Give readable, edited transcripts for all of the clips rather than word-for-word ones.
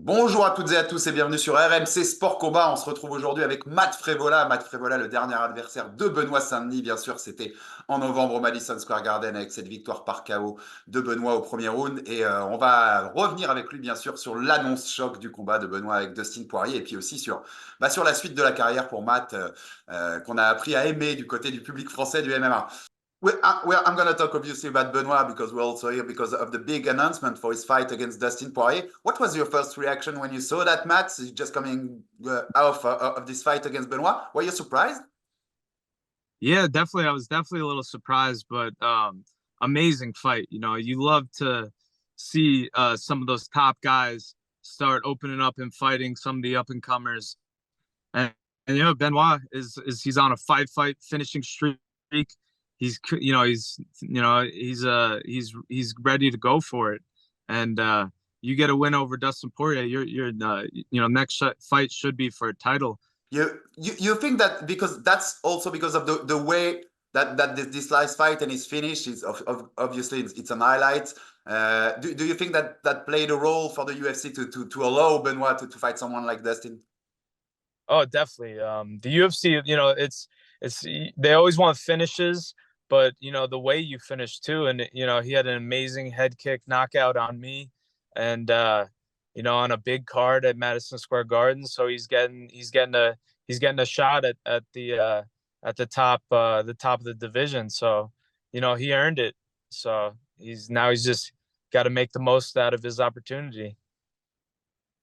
Bonjour à toutes et à tous et bienvenue sur RMC Sport Combat. On se retrouve aujourd'hui avec Matt Frevola. Matt Frevola, le dernier adversaire de Benoit Saint Denis. Bien sûr, c'était en novembre au Madison Square Garden avec cette victoire par KO de Benoît au premier round. Et on va revenir avec lui, bien sûr, sur l'annonce choc du combat de Benoît avec Dustin Poirier et puis aussi sur la suite de la carrière pour Matt, qu'on a appris à aimer du côté du public français du MMA. I'm going to talk obviously about Benoit because we're also here because of the big announcement for his fight against Dustin Poirier. What was your first reaction when you saw that, Matt? Just coming out of this fight against Benoit. Were you surprised? Yeah, definitely. I was definitely a little surprised, but amazing fight. You know, you love to see some of those top guys start opening up and fighting some of the up and comers. And you know, Benoit is he's on a fight finishing streak. He's ready to go for it. And you get a win over Dustin Poirier, next fight should be for a title. You think that because that's also because of the way that this last fight and his finish is obviously it's an highlight. Do you think that played a role for the UFC to allow Benoit to fight someone like Dustin? Oh, definitely. The UFC, it's they always want finishes, but the way you finish too, and he had an amazing head kick knockout on me, and on a big card at Madison Square Garden, so he's getting a shot at the top of the division. So he earned it. So he's just got to make the most out of his opportunity.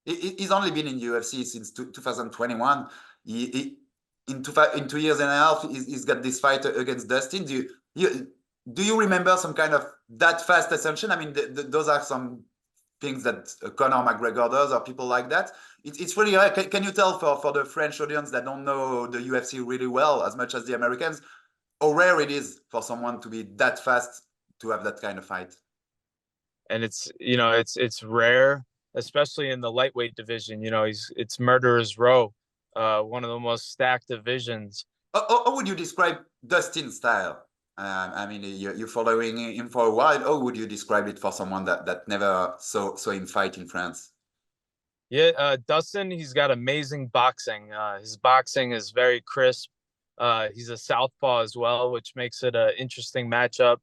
He's only been in UFC since 2021. In 2 years and a half, he's got this fight against Dustin. Do you remember some kind of that fast ascension? I mean, those are some things that Conor McGregor does or people like that. It's really rare. Can you tell for the French audience that don't know the UFC really well as much as the Americans, how rare it is for someone to be that fast to have that kind of fight? And it's rare, especially in the lightweight division. It's murderer's row, one of the most stacked divisions. How would you describe Dustin's style? I mean, you're following him for a while. How would you describe it for someone that never saw him fight in France? Yeah, Dustin, he's got amazing boxing. His boxing is very crisp. He's a southpaw as well, which makes it an interesting matchup.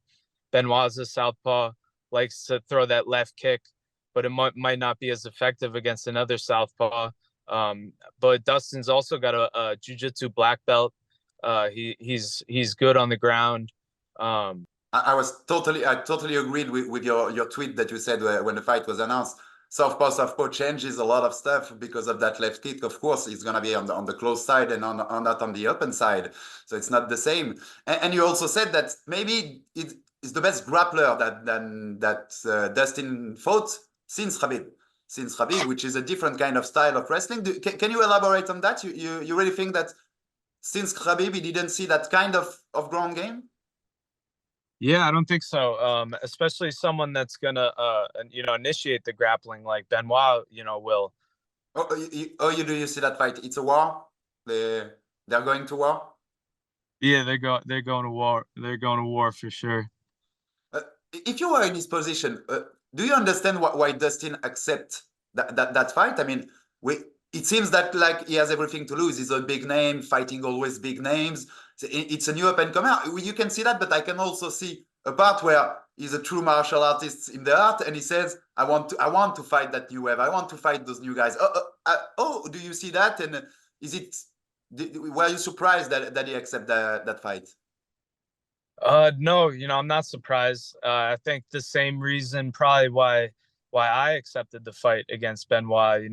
Benoit's a southpaw, likes to throw that left kick, but it might not be as effective against another southpaw. But Dustin's also got a jiu-jitsu black belt. He's good on the ground. I totally agreed with your tweet that you said when the fight was announced. Southpaw changes a lot of stuff because of that left kick. Of course, it's gonna be on the close side and not on the open side, so it's not the same. And you also said that maybe it is the best grappler that Dustin fought since Khabib, which is a different kind of style of wrestling. Can you elaborate on that? You really think that since Khabib he didn't see that kind of ground game? Yeah, I don't think so. Especially someone that's gonna initiate the grappling like Benoit, will. Do you see that fight? It's a war. They're going to war. Yeah, they're going to war. They're going to war for sure. If you were in his position, do you understand why Dustin accept that fight? I mean, it seems that like he has everything to lose. He's a big name, fighting always big names. It's a new up and comer. You can see that, but I can also see a part where he's a true martial artist in the heart, and he says, "I want to fight that new wave. I want to fight those new guys." Do you see that? And is it? Were you surprised that he accept that fight? No, I'm not surprised. I think the same reason probably why I accepted the fight against Benoit.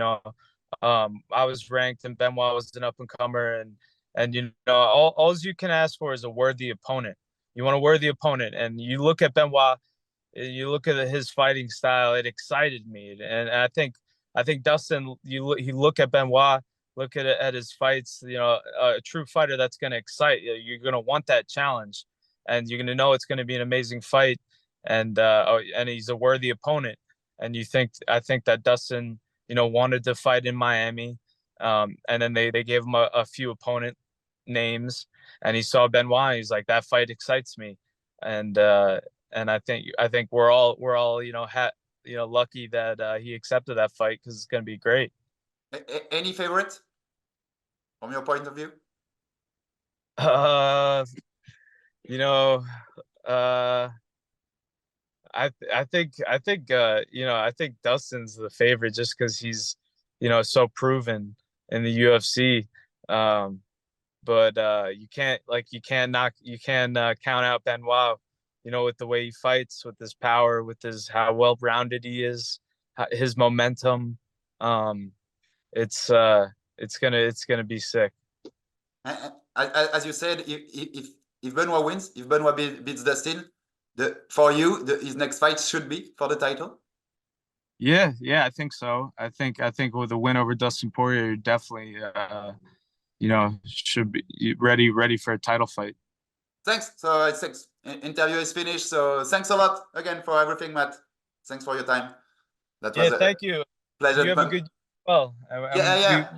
I was ranked and Benoit was an up and comer, and all you can ask for is a worthy opponent. You want a worthy opponent, and you look at Benoit, you look at his fighting style. It excited me, and I think Dustin, you look at Benoit, look at his fights. A true fighter that's going to excite you. You're going to want that challenge, and you're going to know it's going to be an amazing fight, and he's a worthy opponent. And I think that Dustin, wanted to fight in Miami, and then they gave him a few opponent names, and he saw Benoit. And he's like, that fight excites me, and I think we're all lucky that he accepted that fight because it's going to be great. Any favorite from your point of view? Uh, you know, uh, I think Dustin's the favorite just because he's so proven in the UFC. But you can't count out Benoit. With the way he fights, with his power, with his how well rounded he is, his momentum. It's gonna be sick. As you said, if Benoit wins, if Benoit beats Dustin, for you, his next fight should be for the title. Yeah, I think so. I think with a win over Dustin Poirier, definitely, should be ready for a title fight. Thanks. So interview is finished. So thanks a lot again for everything, Matt. Thanks for your time. That was Yeah, a thank you. You pleasant have a fun. good. Well, Yeah.